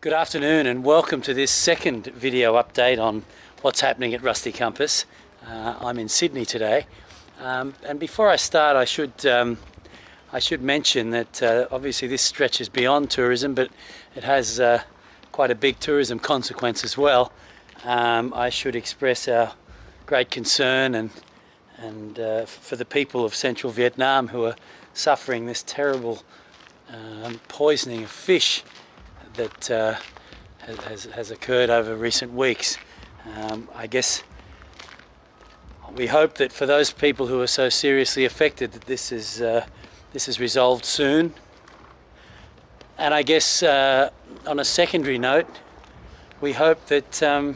Good afternoon and welcome to this second video update on what's happening at Rusty Compass. I'm in Sydney today, and before I start I should mention that obviously this stretches beyond tourism, but it has quite a big tourism consequence as well. I should express our great concern and for the people of central Vietnam who are suffering this terrible poisoning of fish that has occurred over recent weeks. I guess we hope that for those people who are so seriously affected that this is resolved soon. And I guess on a secondary note, we hope that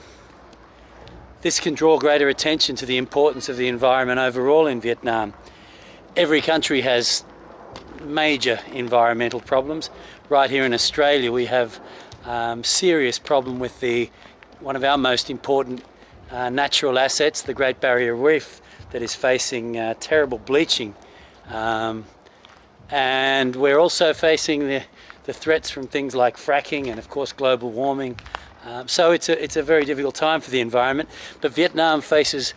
this can draw greater attention to the importance of the environment overall in Vietnam. Every country has major environmental problems. Right here in Australia we have serious problem with one of our most important natural assets, the Great Barrier Reef, that is facing terrible bleaching, and we're also facing the threats from things like fracking and of course global warming. So it's a very difficult time for the environment, but Vietnam faces,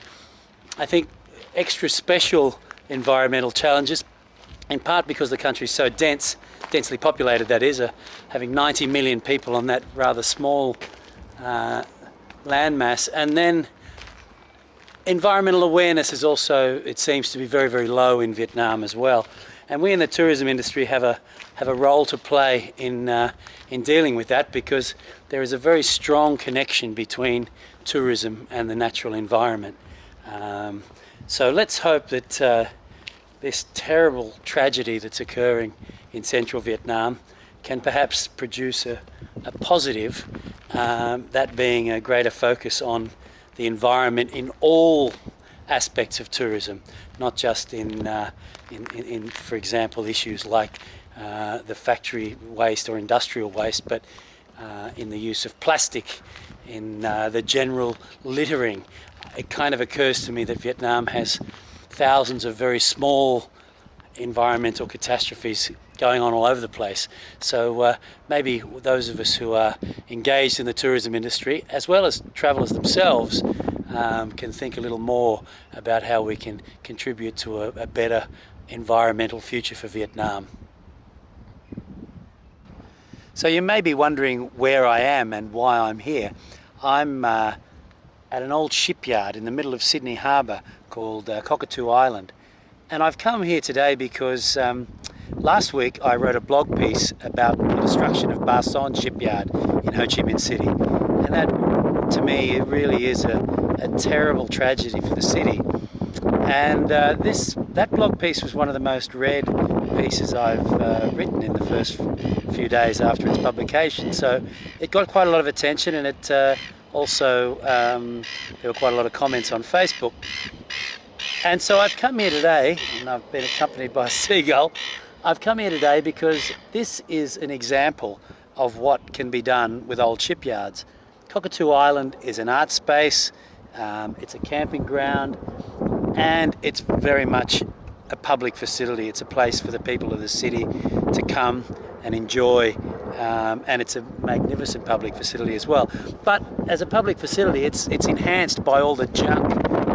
I think, extra special environmental challenges, in part because the country is so densely populated, that is, having 90 million people on that rather small landmass. And then environmental awareness is also, it seems to be, very, very low in Vietnam as well. And we in the tourism industry have a role to play in dealing with that, because there is a very strong connection between tourism and the natural environment. So let's hope that this terrible tragedy that's occurring in central Vietnam can perhaps produce a positive, that being a greater focus on the environment in all aspects of tourism, not just in for example, issues like the factory waste or industrial waste, but in the use of plastic, in the general littering. It kind of occurs to me that Vietnam has thousands of very small environmental catastrophes going on all over the place. So maybe those of us who are engaged in the tourism industry, as well as travellers themselves, can think a little more about how we can contribute to a better environmental future for Vietnam. So you may be wondering where I am and why I'm here. I'm at an old shipyard in the middle of Sydney Harbour called Cockatoo Island. And I've come here today because last week I wrote a blog piece about the destruction of Ba Son Shipyard in Ho Chi Minh City. And that, to me, it really is a terrible tragedy for the city. And that blog piece was one of the most read pieces I've written in the first few days after its publication. So it got quite a lot of attention, and it also there were quite a lot of comments on Facebook. And so I've come here today, and I've been accompanied by a seagull. I've come here today because this is an example of what can be done with old shipyards. Cockatoo Island is an art space, it's a camping ground, and it's very much a public facility. It's a place for the people of the city to come and enjoy, and it's a magnificent public facility as well. But as a public facility, it's enhanced by all the junk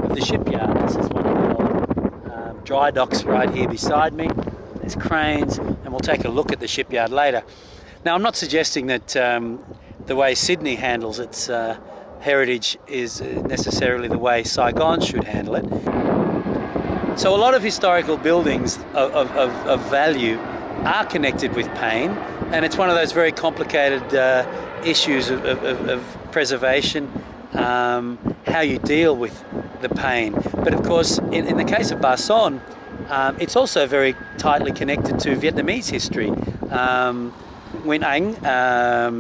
of the shipyard. This is one of the old dry docks right here beside me. There's cranes, and we'll take a look at the shipyard later. Now, I'm not suggesting that the way Sydney handles its heritage is necessarily the way Saigon should handle it. So a lot of historical buildings of value are connected with pain, and it's one of those very complicated issues of preservation, how you deal with the pain. But of course, in the case of Ba Son, it's also very tightly connected to Vietnamese history. Nguyen Anh,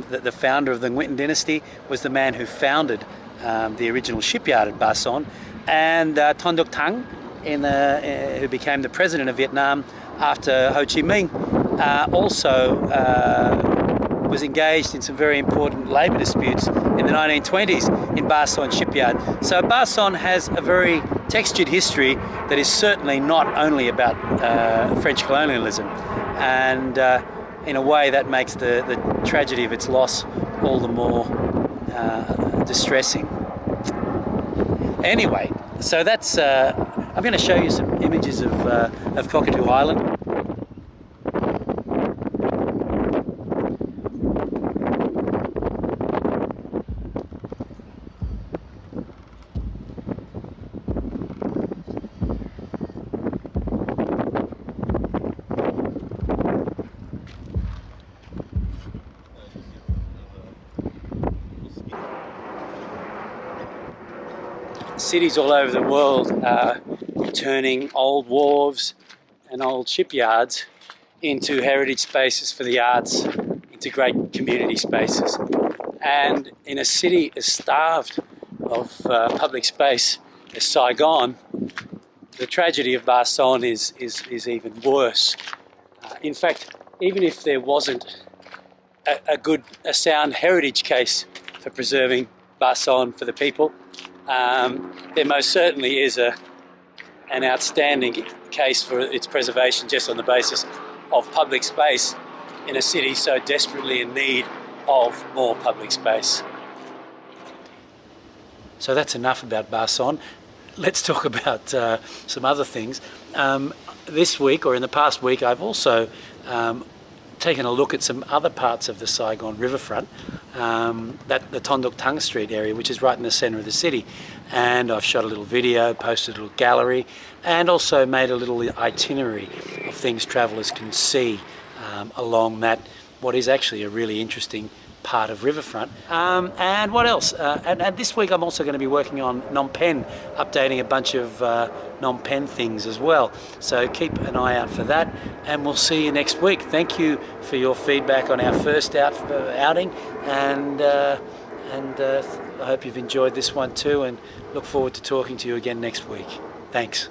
the founder of the Nguyen dynasty, was the man who founded the original shipyard at Ba Son, and Ton Duc Thang, who became the president of Vietnam after Ho Chi Minh, also was engaged in some very important labour disputes in the 1920s in Ba Son Shipyard. So Ba Son has a very textured history that is certainly not only about French colonialism, and in a way that makes the tragedy of its loss all the more distressing. Anyway, so that's I'm going to show you some images of Cockatoo Island. Cities all over the world are turning old wharves and old shipyards into heritage spaces for the arts, into great community spaces. And in a city as starved of public space as Saigon, the tragedy of Ba Son is even worse. In fact, even if there wasn't a sound heritage case for preserving Ba Son for the people, there most certainly is an outstanding case for its preservation just on the basis of public space in a city so desperately in need of more public space. So that's enough about Ba Son. Let's talk about some other things. This week, or in the past week, I've also taken a look at some other parts of the Saigon riverfront, the Tonduk Tung Street area, which is right in the centre of the city. And I've shot a little video, posted a little gallery, and also made a little itinerary of things travellers can see along that, what is actually a really interesting part of riverfront. And what else? And this week I'm also going to be working on Phnom Penh, updating a bunch of Phnom Penh things as well. So keep an eye out for that, and we'll see you next week. Thank you for your feedback on our first outing, and I hope you've enjoyed this one too, and look forward to talking to you again next week. Thanks.